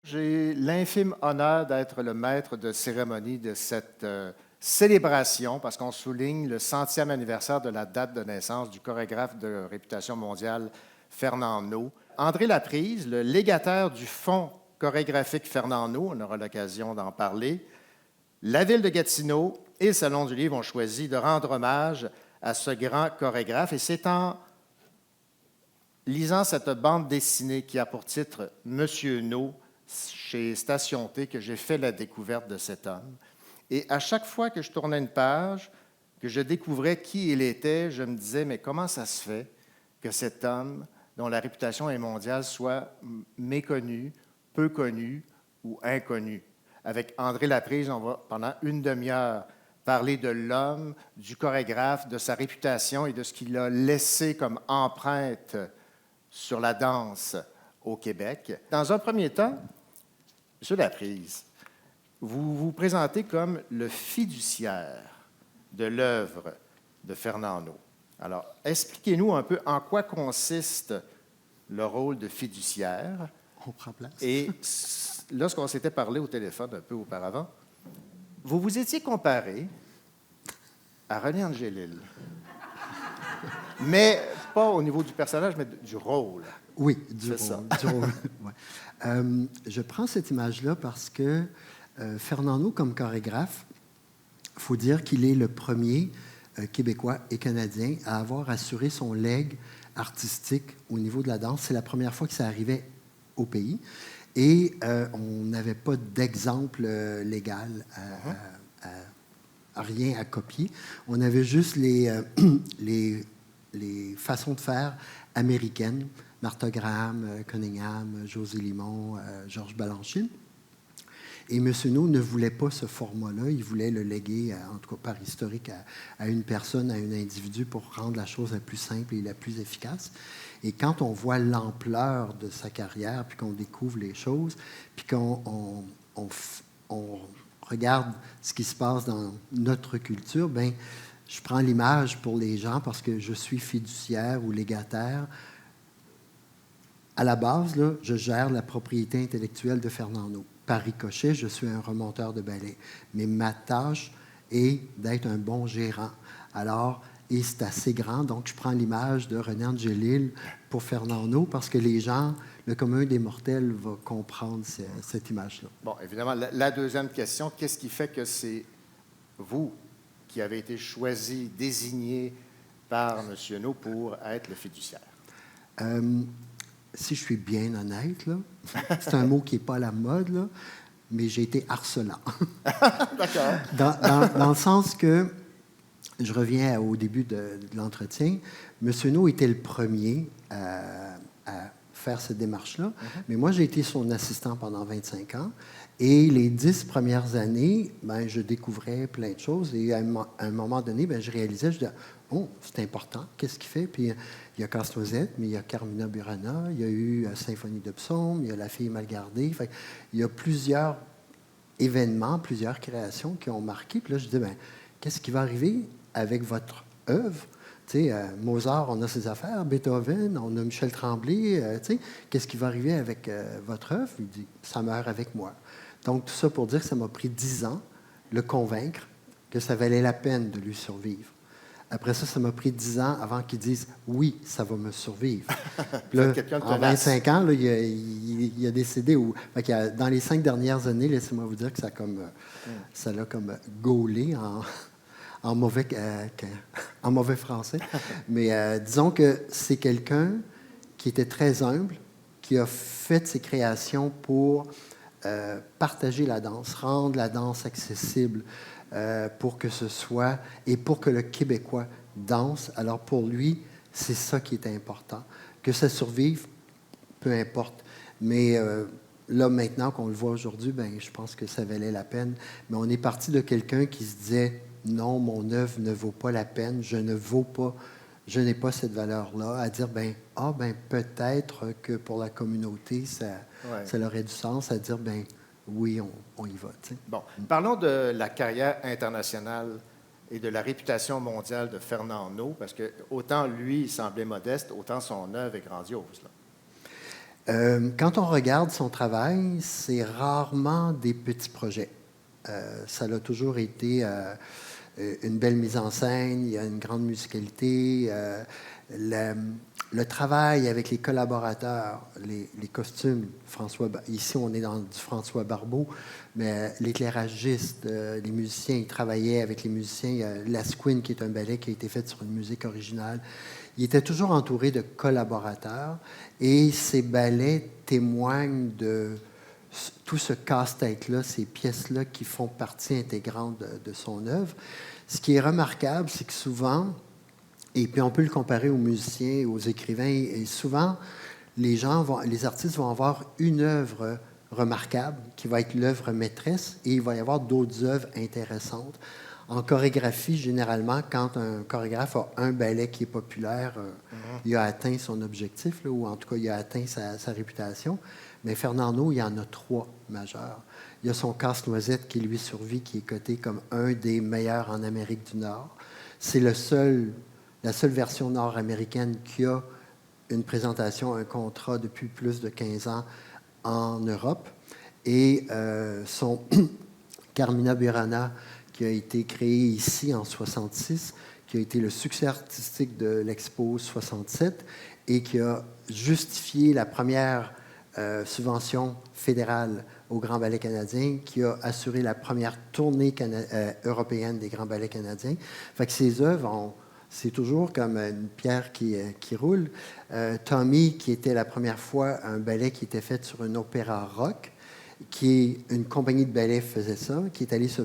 J'ai l'infime honneur d'être le maître de cérémonie de cette célébration parce qu'on souligne le 100e anniversaire de la date de naissance du chorégraphe de réputation mondiale Fernand Naud. André Laprise, le légataire du Fonds chorégraphique Fernand Naud, on aura l'occasion d'en parler, la ville de Gatineau et le Salon du Livre ont choisi de rendre hommage à ce grand chorégraphe. Et c'est en lisant cette bande dessinée qui a pour titre Monsieur Naud chez Station T que j'ai fait la découverte de cet homme. Et à chaque fois que je tournais une page, que je découvrais qui il était, je me disais, mais comment ça se fait que cet homme, dont la réputation est mondiale, soit méconnu, peu connu ou inconnu? Avec André Laprise, on va pendant une demi-heure parler de l'homme, du chorégraphe, de sa réputation et de ce qu'il a laissé comme empreinte sur la danse au Québec. Dans un premier temps, M. Laprise, vous vous présentez comme le fiduciaire de l'œuvre de Fernand Naud. Alors, expliquez-nous un peu en quoi consiste le rôle de fiduciaire. On prend place. Et lorsqu'on s'était parlé au téléphone un peu auparavant, vous vous étiez comparé à René Angélil. Mais pas au niveau du personnage, mais du rôle. Oui, du C'est rôle. ça. Du rôle, ouais. Je prends cette image-là parce que Fernand Naud, comme chorégraphe, il faut dire qu'il est le premier Québécois et Canadien à avoir assuré son legs artistique au niveau de la danse. C'est la première fois que ça arrivait au pays. Et on n'avait pas d'exemple légal à rien à copier. On avait juste les façons de faire américaines, Martha Graham, Cunningham, José Limon, Georges Balanchine. Et M. Naud ne voulait pas ce format-là. Il voulait le léguer, en tout cas par historique, à une personne, à un individu pour rendre la chose la plus simple et la plus efficace. Et quand on voit l'ampleur de sa carrière, puis qu'on découvre les choses, puis qu'on regarde ce qui se passe dans notre culture, bien, je prends l'image pour les gens parce que je suis fiduciaire ou légataire. À la base, là, je gère la propriété intellectuelle de Fernand Naud. Par ricochet, je suis un remonteur de ballet. Mais ma tâche est d'être un bon gérant. Alors, et c'est assez grand, donc je prends l'image de René Angélil pour Fernand Naud parce que les gens, le commun des mortels, va comprendre cette image-là. Bon, évidemment, la deuxième question, qu'est-ce qui fait que c'est vous qui avez été choisi, désigné par M. Naud pour être le fiduciaire? Si je suis bien honnête, là, c'est un mot qui n'est pas à la mode, là, mais j'ai été harcelant. D'accord. Dans le sens que, je reviens au début de l'entretien, M. Naud était le premier à faire cette démarche-là, mais moi, j'ai été son assistant pendant 25 ans. Et les 10 premières années, ben, je découvrais plein de choses. Et à un moment donné, ben, je réalisais, je disais, oh, c'est important, qu'est-ce qu'il fait? Puis il y a Casse-Noisette, mais il y a Carmina Burana, il y a eu Symphonie de Psaume, il y a La fille mal gardée. Fait, il y a plusieurs événements, plusieurs créations qui ont marqué. Puis là, je disais, ben, qu'est-ce qui va arriver avec votre œuvre? Tu sais, Mozart, on a ses affaires, Beethoven, on a Michel Tremblay. Tu sais, qu'est-ce qui va arriver avec votre œuvre? Il dit, ça meurt avec moi. Donc, tout ça pour dire que ça m'a pris 10 ans, le convaincre que ça valait la peine de lui survivre. Après ça, ça m'a pris 10 ans avant qu'il dise « oui, ça va me survivre ». Là, en 25 ans, là, il a décédé. Dans les 5 dernières années, laissez-moi vous dire que ça l'a comme gaulé en mauvais français. Mais disons que c'est quelqu'un qui était très humble, qui a fait ses créations pour partager la danse, rendre la danse accessible pour que ce soit, et pour que le Québécois danse. Alors pour lui, c'est ça qui est important. Que ça survive, peu importe. Mais là, maintenant qu'on le voit aujourd'hui, ben, je pense que ça valait la peine. Mais on est parti de quelqu'un qui se disait, non, mon œuvre ne vaut pas la peine, je n'ai pas cette valeur-là, à dire, peut-être que pour la communauté, ça aurait du sens, à dire, oui, on y va. T'sais. Bon, parlons de la carrière internationale et de la réputation mondiale de Fernand Naud, parce que autant lui, il semblait modeste, autant son œuvre est grandiose. Là. Quand on regarde son travail, c'est rarement des petits projets. Ça a toujours été une belle mise en scène, il y a une grande musicalité. Le travail avec les collaborateurs, les costumes, ici on est dans du François Barbeau, mais l'éclairagiste, les musiciens, ils travaillaient avec les musiciens. Il y a Lasquin, qui est un ballet qui a été fait sur une musique originale. Il était toujours entouré de collaborateurs et ces ballets témoignent de tout ce casse-tête-là, ces pièces-là qui font partie intégrante de son œuvre. Ce qui est remarquable, c'est que souvent, et puis on peut le comparer aux musiciens, aux écrivains, et souvent, les artistes vont avoir une œuvre remarquable qui va être l'œuvre maîtresse et il va y avoir d'autres œuvres intéressantes. En chorégraphie, généralement, quand un chorégraphe a un ballet qui est populaire, il a atteint son objectif, là, ou en tout cas, il a atteint sa réputation. Mais Fernando, il y en a 3 majeurs. Il y a son Casse-Noisette qui lui survit, qui est coté comme un des meilleurs en Amérique du Nord. C'est la seule version nord-américaine qui a une présentation, un contrat depuis plus de 15 ans en Europe. Et son Carmina Burana, qui a été créé ici en 1966, qui a été le succès artistique de l'Expo 67 et qui a justifié la première subvention fédérale au Grand Ballet canadien, qui a assuré la première tournée européenne des Grands Ballets canadiens. Fait que ces œuvres, c'est toujours comme une pierre qui roule. Tommy, qui était la première fois un ballet qui était fait sur un opéra rock, qui est une compagnie de ballet faisait ça, qui est allée se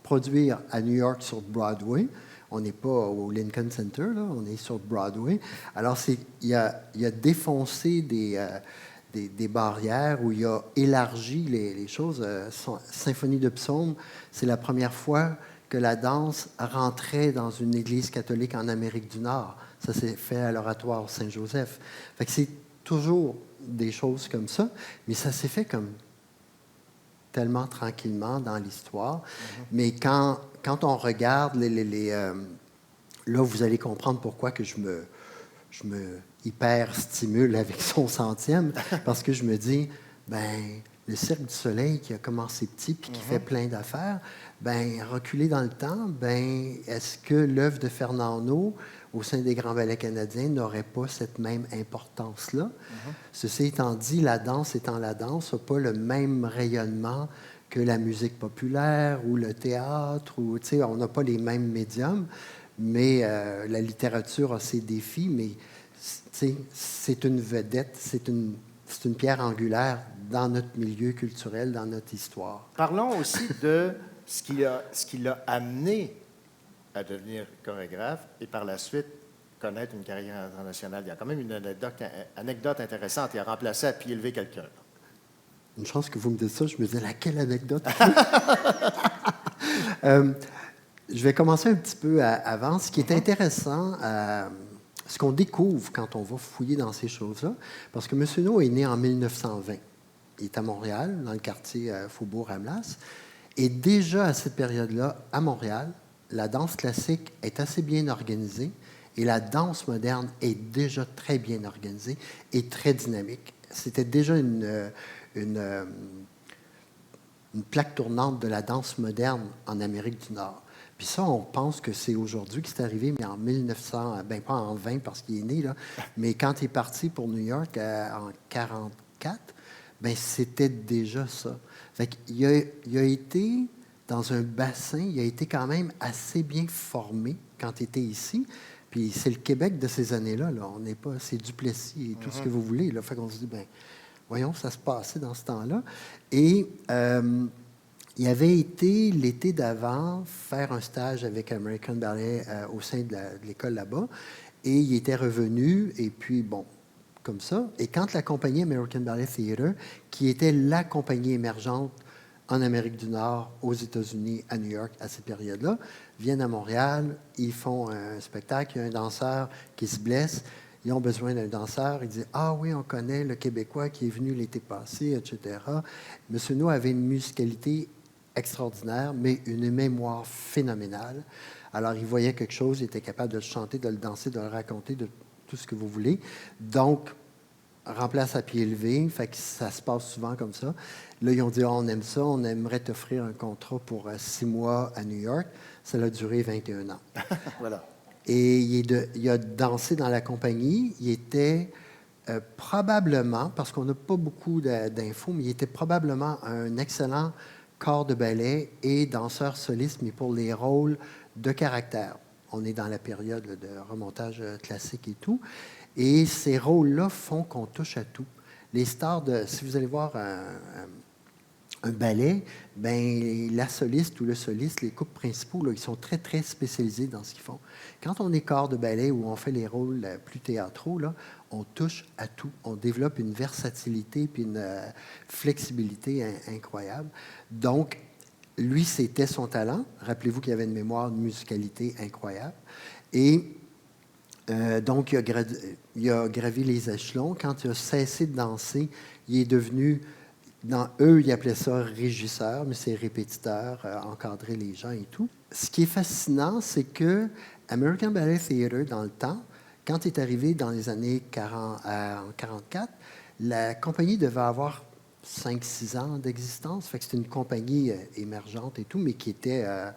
produire à New York sur Broadway. On n'est pas au Lincoln Center, là, on est sur Broadway. Alors, il a défoncé des barrières, où il a élargi les choses. Symphonie de Psaume, c'est la première fois que la danse rentrait dans une église catholique en Amérique du Nord. Ça s'est fait à l'Oratoire Saint-Joseph. Fait que c'est toujours des choses comme ça, mais ça s'est fait comme tellement tranquillement dans l'histoire. Mais quand on regarde là, vous allez comprendre pourquoi que je me hyper stimule avec son 100e, parce que je me dis, ben le Cirque du Soleil qui a commencé petit puis qui fait plein d'affaires, ben reculer dans le temps, ben est-ce que l'œuvre de Fernando au sein des Grands Ballets canadiens n'aurait pas cette même importance-là? Ceci étant dit, la danse étant la danse, n'a pas le même rayonnement que la musique populaire ou le théâtre, ou on n'a pas les mêmes médiums, mais la littérature a ses défis, mais c'est une vedette, c'est une pierre angulaire dans notre milieu culturel, dans notre histoire. Parlons aussi de ce qui l'a amené à devenir chorégraphe et par la suite connaître une carrière internationale. Il y a quand même une anecdote intéressante. Il a remplacé à pied levé quelqu'un. Une chance que vous me dites ça. Je me disais, laquelle anecdote? Je vais commencer un petit peu avant. Ce qui est intéressant, ce qu'on découvre quand on va fouiller dans ces choses-là, parce que M. No est né en 1920. Il est à Montréal, dans le quartier Faubourg-Ramlas. Et déjà à cette période-là, à Montréal, la danse classique est assez bien organisée et la danse moderne est déjà très bien organisée et très dynamique. C'était déjà une plaque tournante de la danse moderne en Amérique du Nord. Puis ça, on pense que c'est aujourd'hui que c'est arrivé, mais en 1900, ben pas en 20 parce qu'il est né, là, mais quand il est parti pour New York en 1944, ben c'était déjà ça. Fait qu'il a été dans un bassin, il a été quand même assez bien formé quand il était ici. Puis c'est le Québec de ces années-là. Là. On n'est pas, c'est Duplessis et tout ce que vous voulez. Là. Fait qu'on se dit, ben voyons, ça se passait dans ce temps-là. Et il avait été, l'été d'avant, faire un stage avec American Ballet au sein de l'école là-bas. Et il était revenu, et puis, bon, comme ça. Et quand la compagnie American Ballet Theatre, qui était la compagnie émergente en Amérique du Nord, aux États-Unis, à New York, à cette période-là, viennent à Montréal, ils font un spectacle, il y a un danseur qui se blesse, ils ont besoin d'un danseur, ils disent « Ah oui, on connaît le Québécois qui est venu l'été passé, etc. » M. No avait une musicalité extraordinaire, mais une mémoire phénoménale. Alors, il voyait quelque chose, il était capable de le chanter, de le danser, de le raconter, de tout ce que vous voulez. Donc, remplace à pied levé, fait que ça se passe souvent comme ça. Là, ils ont dit, on aime ça, on aimerait t'offrir un contrat pour 6 mois à New York. Ça a duré 21 ans. Voilà. Et il a dansé dans la compagnie. Il était probablement, parce qu'on n'a pas beaucoup d'infos, mais il était probablement un excellent corps de ballet et danseur soliste, mais pour les rôles de caractère. On est dans la période là, de remontage classique et tout. Et ces rôles-là font qu'on touche à tout. Les stars de... Si vous allez voir un ballet, ben la soliste ou le soliste, les couples principaux, là, ils sont très, très spécialisés dans ce qu'ils font. Quand on est corps de ballet ou on fait les rôles plus théâtraux, là, on touche à tout. On développe une versatilité puis une flexibilité incroyable. Donc, lui, c'était son talent. Rappelez-vous qu'il avait une mémoire de musicalité incroyable. Et donc, il a gravi les échelons. Quand il a cessé de danser, il est devenu... Eux, ils appelaient ça régisseur, mais c'est répétiteur, encadrer les gens et tout. Ce qui est fascinant, c'est que American Ballet Theatre, dans le temps, quand il est arrivé dans les années 40, en 44, la compagnie devait avoir 5-6 ans d'existence. Fait que c'était une compagnie émergente et tout, mais qui a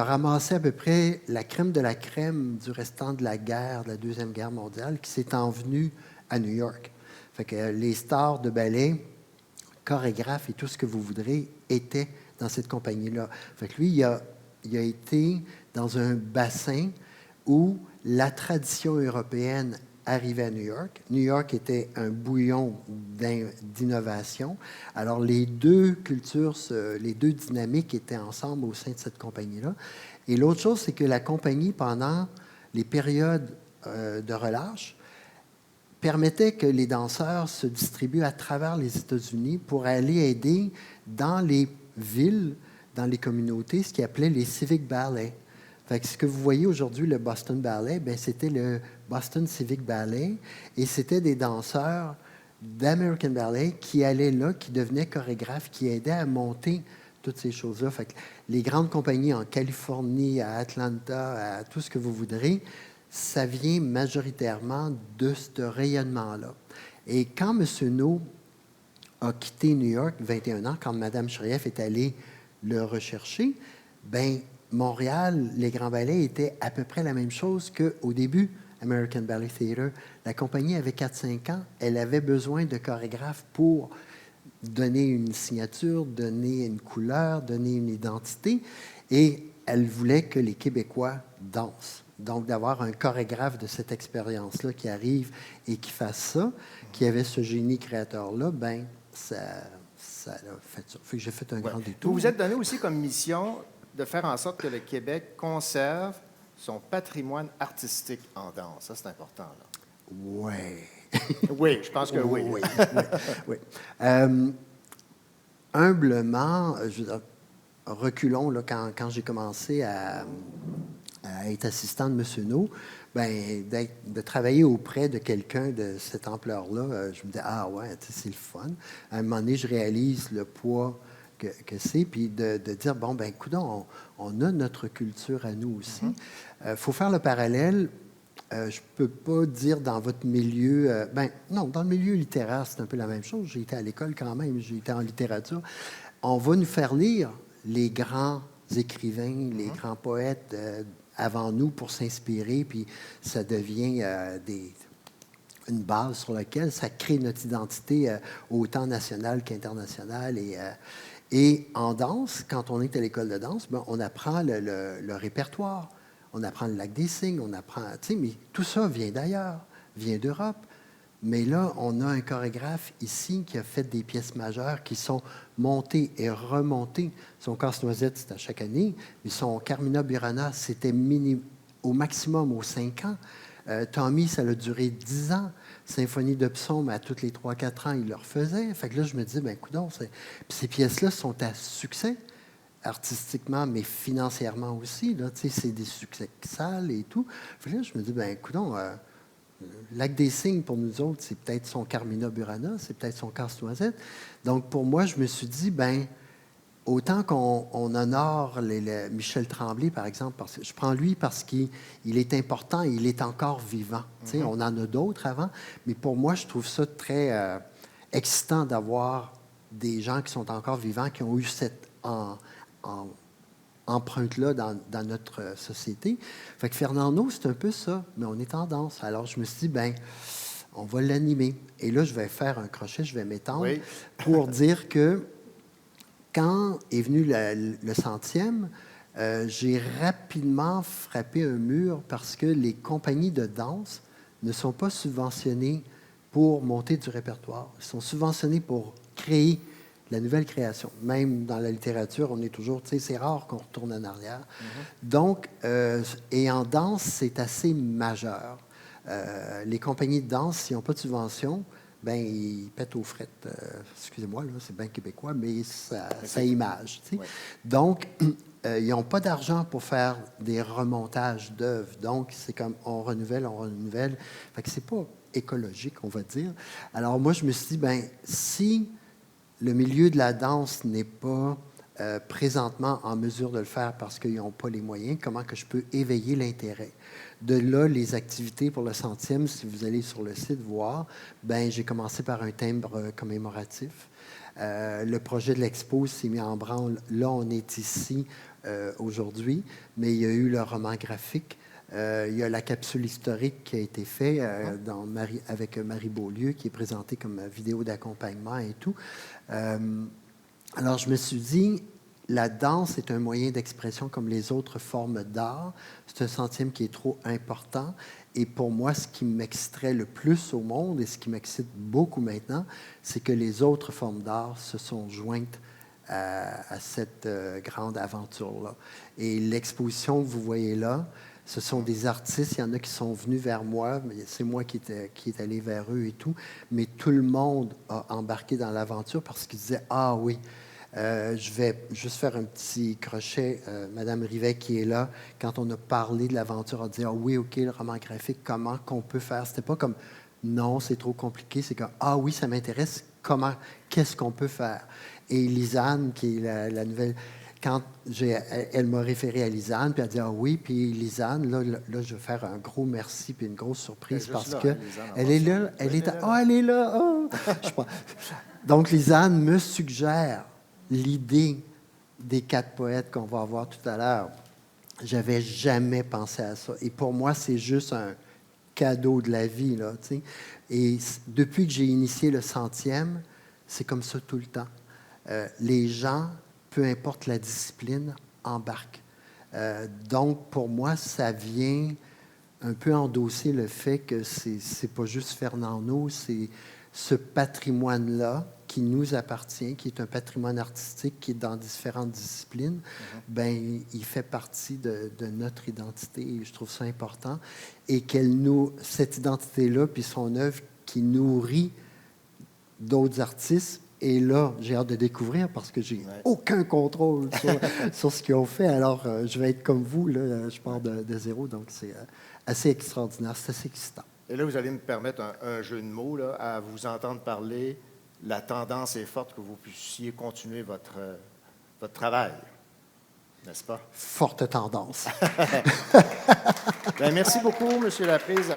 ramassé à peu près la crème de la crème du restant de la guerre, de la Deuxième Guerre mondiale, qui s'est envenue à New York. Fait que les stars de ballet, chorégraphes et tout ce que vous voudrez étaient dans cette compagnie-là. Fait que lui, il a été dans un bassin où la tradition européenne arrivait à New York. New York était un bouillon d'innovation. Alors, les deux cultures, les deux dynamiques étaient ensemble au sein de cette compagnie-là. Et l'autre chose, c'est que la compagnie, pendant les périodes de relâche, permettait que les danseurs se distribuent à travers les États-Unis pour aller aider dans les villes, dans les communautés, ce qu'ils appelaient les civic ballets. Fait que ce que vous voyez aujourd'hui, le Boston Ballet, bien, c'était le Boston Civic Ballet, et c'était des danseurs d'American Ballet qui allaient là, qui devenaient chorégraphes, qui aidaient à monter toutes ces choses-là. Fait que les grandes compagnies en Californie, à Atlanta, à tout ce que vous voudrez, ça vient majoritairement de ce rayonnement-là. Et quand M. No a quitté New York, 21 ans, quand Mme Shrieff est allée le rechercher, bien, Montréal, les grands ballets étaient à peu près la même chose qu'au début, American Ballet Theatre. La compagnie avait 4-5 ans. Elle avait besoin de chorégraphes pour donner une signature, donner une couleur, donner une identité. Et elle voulait que les Québécois dansent. Donc, d'avoir un chorégraphe de cette expérience-là qui arrive et qui fasse ça, qui avait ce génie créateur-là, bien, ça a fait ça. Fait que j'ai fait un grand détour. Vous vous êtes donné aussi comme mission de faire en sorte que le Québec conserve son patrimoine artistique en danse. Ça, c'est important, là. Oui. Oui, je pense que oui. Oui. Humblement, reculons, là, quand j'ai commencé à être assistant de M. No, ben, de travailler auprès de quelqu'un de cette ampleur-là, je me dis, ah ouais, c'est le fun. À un moment donné, je réalise le poids que c'est, puis de dire, bon, ben, coudonc, on a notre culture à nous aussi. Il faut faire le parallèle. Je ne peux pas dire dans votre milieu... non, dans le milieu littéraire, c'est un peu la même chose. J'ai été à l'école quand même, j'ai été en littérature. On va nous faire lire les grands écrivains, les grands poètes avant nous pour s'inspirer, puis ça devient une base sur laquelle ça crée notre identité autant nationale qu'internationale. Et en danse, quand on est à l'école de danse, ben, on apprend le répertoire, on apprend le lac des cygnes, on apprend, tu sais, mais tout ça vient d'ailleurs, vient d'Europe. Mais là, on a un chorégraphe ici qui a fait des pièces majeures qui sont montées et remontées. Son Casse-Noisette, c'est à chaque année, mais son Carmina Burana, c'était au maximum aux 5 ans. Tommy, ça a duré 10 ans. Symphonie de psaume, à tous les 3-4 ans, il le refaisait. Fait que là, je me dis, ben coudonc, ces pièces-là sont à succès, artistiquement, mais financièrement aussi. Là, c'est des succès salles et tout. Fait que là, je me dis, ben coudonc, Lac des Cygnes, pour nous autres, c'est peut-être son Carmina Burana, c'est peut-être son Casse-Noisette. Donc, pour moi, je me suis dit, ben autant qu'on honore Michel Tremblay, par exemple, parce que je prends lui parce qu'il est important, il est encore vivant. Tu sais, on en a d'autres avant, mais pour moi, je trouve ça très excitant d'avoir des gens qui sont encore vivants, qui ont eu cette empreinte-là dans notre société. Fait que Fernando, c'est un peu ça, mais on est en danse. Alors, je me suis dit, ben, on va l'animer. Et là, je vais faire un crochet, je vais m'étendre pour dire que quand est venu le 100e, j'ai rapidement frappé un mur parce que les compagnies de danse ne sont pas subventionnées pour monter du répertoire. Ils sont subventionnés pour créer la nouvelle création. Même dans la littérature, on est toujours, tu sais, c'est rare qu'on retourne en arrière. Donc, et en danse, c'est assez majeur. Les compagnies de danse, s'ils n'ont pas de subvention, ben ils pètent aux frettes. Excusez-moi, là, c'est bien québécois, mais ça image. Tu sais. Ouais. Donc, ils n'ont pas d'argent pour faire des remontages d'œuvres. Donc, c'est comme on renouvelle, on renouvelle. Fait que c'est pas écologique, on va dire. Alors, moi, je me suis dit, ben si le milieu de la danse n'est pas présentement en mesure de le faire parce qu'ils n'ont pas les moyens, comment que je peux éveiller l'intérêt? De là, les activités pour le 100e, si vous allez sur le site voir, ben j'ai commencé par un timbre commémoratif. Le projet de l'expo s'est mis en branle. Là, on est ici aujourd'hui, mais il y a eu le roman graphique. Il y a la capsule historique qui a été faite avec Marie Beaulieu, qui est présentée comme vidéo d'accompagnement et tout. Alors, je me suis dit, la danse est un moyen d'expression comme les autres formes d'art. C'est un 100e qui est trop important. Et pour moi, ce qui m'exciterait le plus au monde, et ce qui m'excite beaucoup maintenant, c'est que les autres formes d'art se sont jointes à cette grande aventure-là. Et l'exposition que vous voyez là, ce sont des artistes, il y en a qui sont venus vers moi, c'est moi qui est allé vers eux et tout, mais tout le monde a embarqué dans l'aventure parce qu'ils disaient « Ah oui, je vais juste faire un petit crochet. Madame Rivet, qui est là, quand on a parlé de l'aventure, a dit « Ah oui, OK, le roman graphique, comment qu'on peut faire? » C'était pas comme « Non, c'est trop compliqué. » C'est comme « Ah oui, ça m'intéresse. Comment? Qu'est-ce qu'on peut faire? » Et Lisanne, qui est la nouvelle... Quand elle m'a référé à Lisanne, puis elle a dit « Ah oui, puis Lisanne, là, je vais faire un gros merci puis une grosse surprise parce là, que Lisanne, elle est là, elle est là. Ah, elle est là! Oh! Je pense. Donc, Lisanne me suggère l'idée des 4 poètes qu'on va avoir tout à l'heure. J'avais jamais pensé à ça. Et pour moi, c'est juste un cadeau de la vie, là, tu sais. Et depuis que j'ai initié le 100e, c'est comme ça tout le temps. Les gens, peu importe la discipline, embarquent. Donc, pour moi, ça vient un peu endosser le fait que c'est pas juste Fernando, c'est ce patrimoine-là qui nous appartient, qui est un patrimoine artistique qui est dans différentes disciplines, ben il fait partie de notre identité et je trouve ça important. Et cette identité-là, puis son œuvre qui nourrit d'autres artistes, et là, j'ai hâte de découvrir parce que j'ai aucun contrôle sur ce qu'ils ont fait. Alors, je vais être comme vous, là, je pars de zéro, donc c'est assez extraordinaire, c'est assez excitant. Et là, vous allez me permettre un jeu de mots, là, à vous entendre parler. La tendance est forte que vous puissiez continuer votre travail, n'est-ce pas? Forte tendance. Bien, merci beaucoup, M. Laprise.